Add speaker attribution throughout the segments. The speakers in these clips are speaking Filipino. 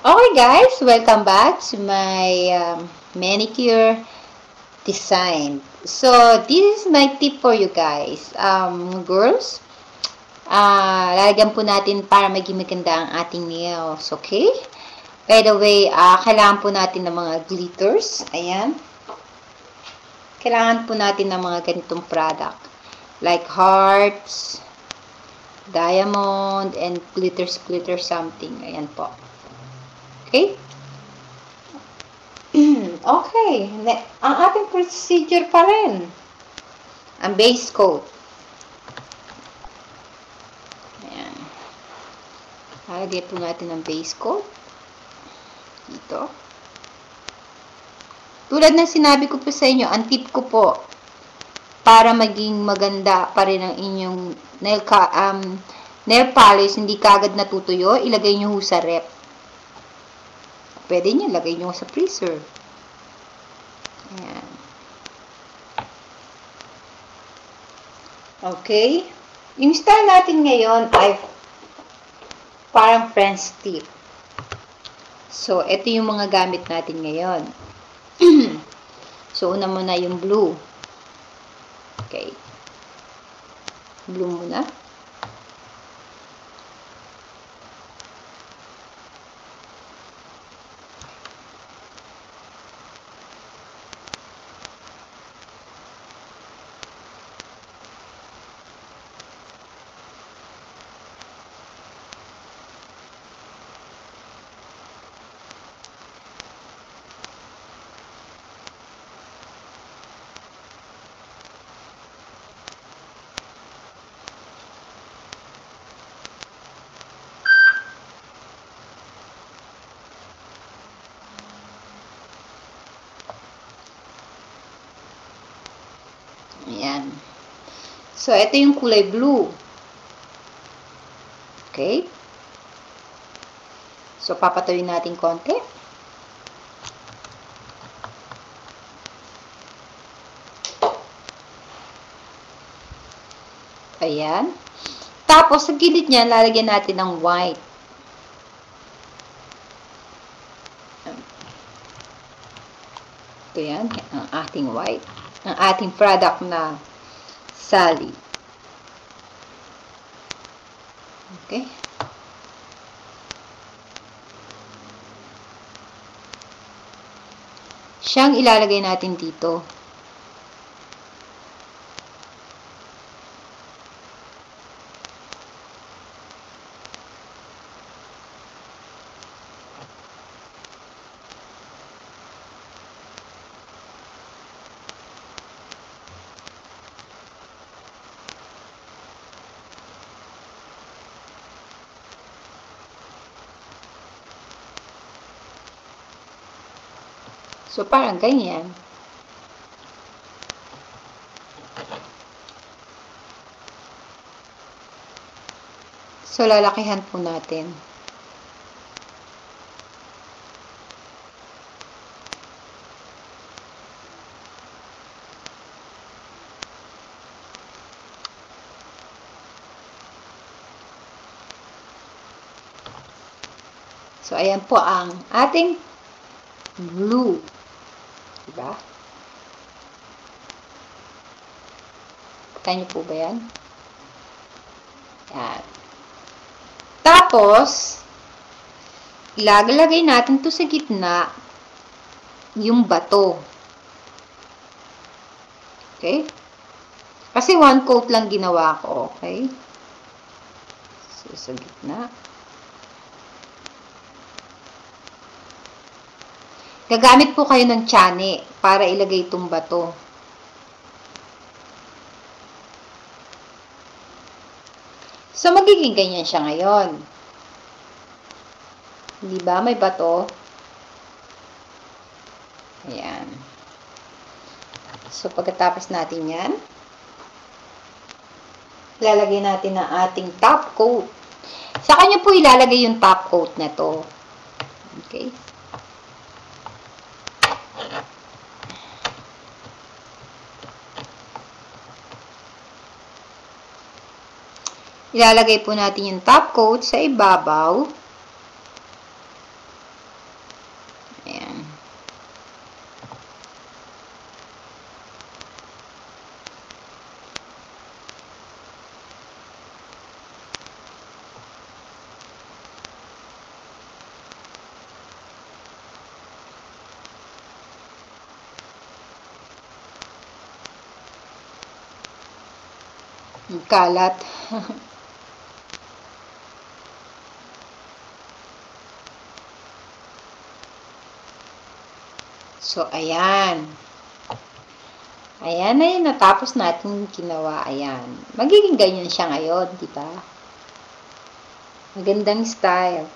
Speaker 1: Okay guys, welcome back to my manicure design. So, this is my tip for you guys. Girls, lalagyan po natin para maging maganda ang ating nails, okay? By the way, kailangan po natin ng mga glitters. Ayan. Kailangan po natin ng mga ganitong product. Like hearts, diamond, and glitter something. Ayan po. Okay? Okay. Ang ating procedure pa rin. Ang base coat. Ayan. Lalagyan po natin ang base coat. Dito. Tulad ng sinabi ko po sa inyo, ang tip ko po, para maging maganda pa rin ang inyong nail polish, hindi kagad natutuyo, ilagay nyo ho sa rep. Pwede nyo, lagay nyo sa freezer. Ayan. Okay. Yung style natin ngayon ay parang French tip. So, ito yung mga gamit natin ngayon. So, una muna yung blue. Okay. Blue muna. Ayan. So, ito yung kulay blue. Okay. So, papatuloy natin konti. Ayan. Tapos, sa gilid niya, lalagyan natin ng white. Ito yan, ang ating white. Ang ating product na Sally. Okay. Siyang ilalagay natin dito. So, parang ganyan. So, lalakihan po natin. So, ayan po ang ating blue. Diba? Kita niyo po ba yan? Yan. Tapos, ilalagay natin to sa gitna yung bato. Okay? Kasi one coat lang ginawa ko. Okay? So, sa gitna. Gagamit po kayo ng tiyane para ilagay itong bato. So, magiging ganyan siya ngayon. Di ba? May bato. Ayan. So, pagkatapos natin yan, ilalagay natin ang ating top coat. Sa kanya po ilalagay yung top coat na to. Okay? Ilalagay po natin yung top coat sa ibabaw. Kalat. So, ayan. Ayan na yun, natapos natin ginawa. Ayan. Magiging ganyan siya ngayon, di ba? Magandang style.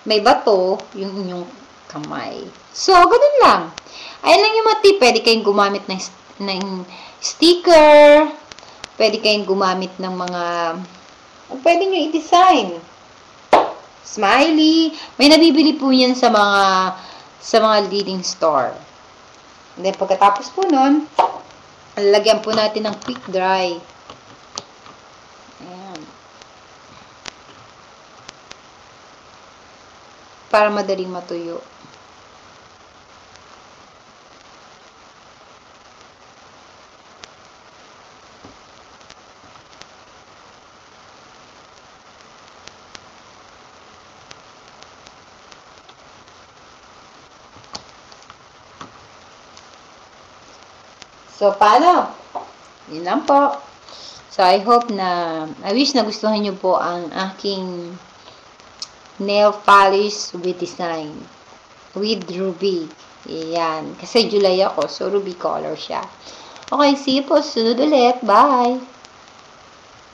Speaker 1: May bato, yung inyong kamay. So, ganun lang. Ayan lang yung mga tip. Pwede kayong gumamit ng sticker. Pwede kayong gumamit ng mga, pwede nyo i-design. Smiley. May nabibili po yan sa mga leading store. And then, pagkatapos po nun, lalagyan po natin ng quick dry. Ayan. Para madaling matuyo. So, paano? Yun lang po. So, I wish na gustuhan nyo po ang aking nail polish with design. With ruby. Yan. Kasi July ako, so ruby color siya. Okay, see you po. Sunod ulit. Bye!